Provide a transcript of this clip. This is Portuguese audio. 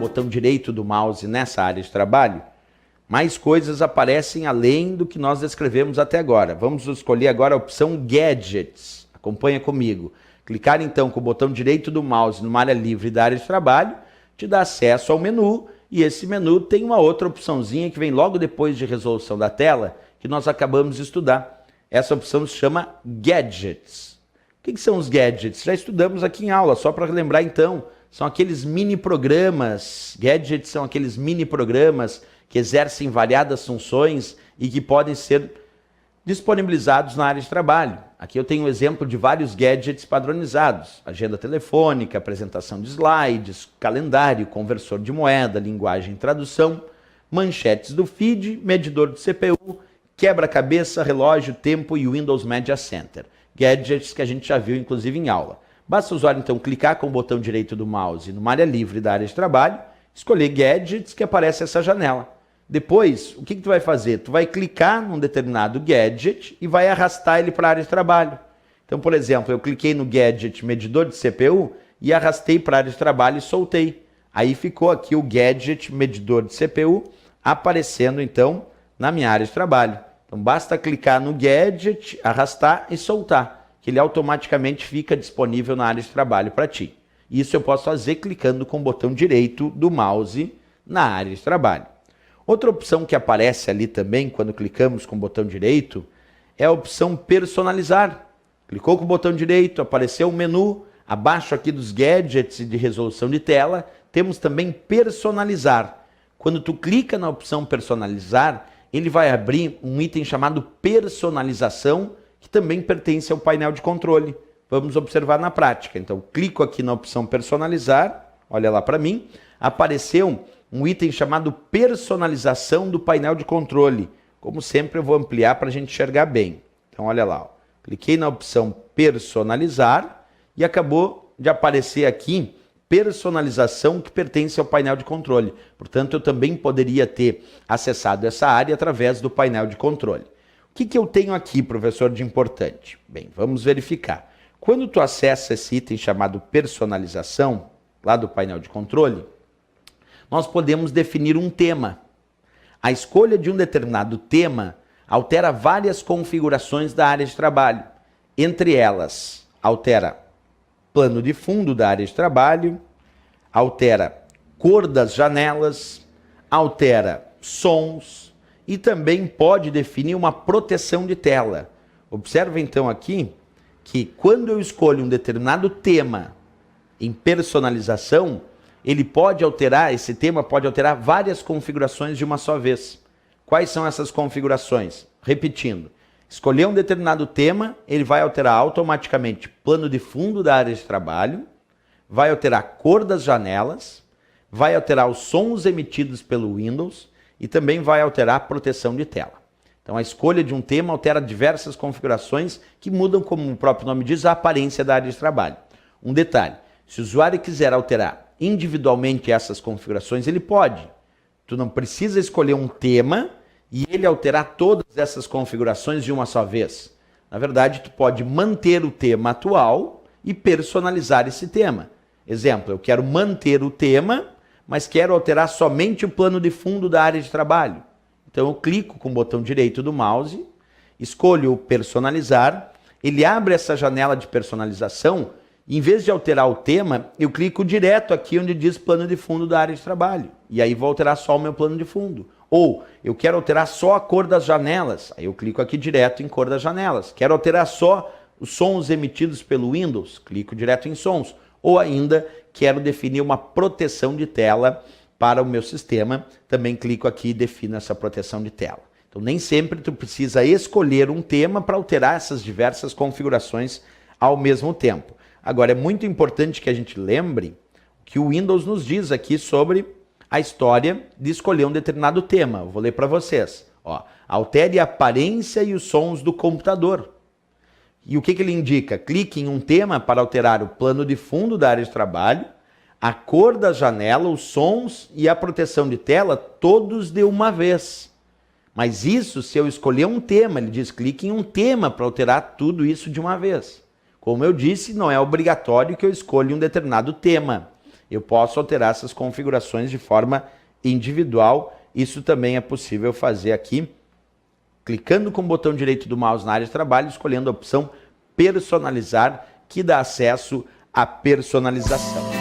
botão direito do mouse nessa área de trabalho, mais coisas aparecem além do que nós descrevemos até agora. Vamos escolher agora a opção Gadgets. Acompanha comigo. Clicar então com o botão direito do mouse numa área livre da área de trabalho, te dá acesso ao menu, e esse menu tem uma outra opçãozinha que vem logo depois de resolução da tela, que nós acabamos de estudar. Essa opção se chama Gadgets. O que são os gadgets? Já estudamos aqui em aula, só para relembrar então. São aqueles mini programas. Gadgets são aqueles mini programas que exercem variadas funções e que podem ser disponibilizados na área de trabalho. Aqui eu tenho um exemplo de vários gadgets padronizados: agenda telefônica, apresentação de slides, calendário, conversor de moeda, linguagem e tradução, manchetes do feed, medidor de CPU, quebra-cabeça, relógio, tempo e Windows Media Center. Gadgets que a gente já viu inclusive em aula. Basta o usuário então clicar com o botão direito do mouse numa área livre da área de trabalho, escolher Gadgets, que aparece essa janela. Depois, o que tu vai fazer? Tu vai clicar num determinado gadget e vai arrastar ele para a área de trabalho. Então, por exemplo, eu cliquei no gadget medidor de CPU e arrastei para a área de trabalho e soltei. Aí ficou aqui o gadget medidor de CPU aparecendo então na minha área de trabalho. Então basta clicar no gadget, arrastar e soltar, que ele automaticamente fica disponível na área de trabalho para ti. Isso eu posso fazer clicando com o botão direito do mouse na área de trabalho. Outra opção que aparece ali também, quando clicamos com o botão direito, é a opção personalizar. Clicou com o botão direito, apareceu um menu, abaixo aqui dos gadgets e de resolução de tela, temos também personalizar. Quando tu clica na opção personalizar, ele vai abrir um item chamado personalização, que também pertence ao painel de controle. Vamos observar na prática. Então, clico aqui na opção personalizar, olha lá para mim, apareceu um item chamado personalização do painel de controle. Como sempre, eu vou ampliar para a gente enxergar bem. Então, olha lá. Ó. Cliquei na opção personalizar e acabou de aparecer aqui personalização que pertence ao painel de controle. Portanto, eu também poderia ter acessado essa área através do painel de controle. O que eu tenho aqui, professor, de importante? Bem, vamos verificar. Quando tu acessa esse item chamado personalização, lá do painel de controle, nós podemos definir um tema. A escolha de um determinado tema altera várias configurações da área de trabalho. Entre elas, altera plano de fundo da área de trabalho, altera cor das janelas, altera sons e também pode definir uma proteção de tela. Observe então aqui que quando eu escolho um determinado tema em personalização, ele pode alterar, esse tema pode alterar várias configurações de uma só vez. Quais são essas configurações? Repetindo, escolher um determinado tema, ele vai alterar automaticamente plano de fundo da área de trabalho, vai alterar a cor das janelas, vai alterar os sons emitidos pelo Windows e também vai alterar a proteção de tela. Então a escolha de um tema altera diversas configurações que mudam, como o próprio nome diz, a aparência da área de trabalho. Um detalhe, se o usuário quiser alterar individualmente essas configurações, ele pode. Tu não precisa escolher um tema e ele alterar todas essas configurações de uma só vez. Na verdade, tu pode manter o tema atual e personalizar esse tema. Exemplo, eu quero manter o tema, mas quero alterar somente o plano de fundo da área de trabalho. Então eu clico com o botão direito do mouse, escolho o personalizar, ele abre essa janela de personalização. Em vez de alterar o tema, eu clico direto aqui onde diz plano de fundo da área de trabalho. E aí vou alterar só o meu plano de fundo. Ou eu quero alterar só a cor das janelas. Aí eu clico aqui direto em cor das janelas. Quero alterar só os sons emitidos pelo Windows. Clico direto em sons. Ou ainda quero definir uma proteção de tela para o meu sistema. Também clico aqui e defino essa proteção de tela. Então nem sempre tu precisa escolher um tema para alterar essas diversas configurações ao mesmo tempo. Agora, é muito importante que a gente lembre que o Windows nos diz aqui sobre a história de escolher um determinado tema. Eu vou ler para vocês. Ó, altere a aparência e os sons do computador. E o que ele indica? Clique em um tema para alterar o plano de fundo da área de trabalho, a cor da janela, os sons e a proteção de tela, todos de uma vez. Mas isso se eu escolher um tema. Ele diz, clique em um tema para alterar tudo isso de uma vez. Como eu disse, não é obrigatório que eu escolha um determinado tema. Eu posso alterar essas configurações de forma individual. Isso também é possível fazer aqui, clicando com o botão direito do mouse na área de trabalho, escolhendo a opção personalizar, que dá acesso à personalização.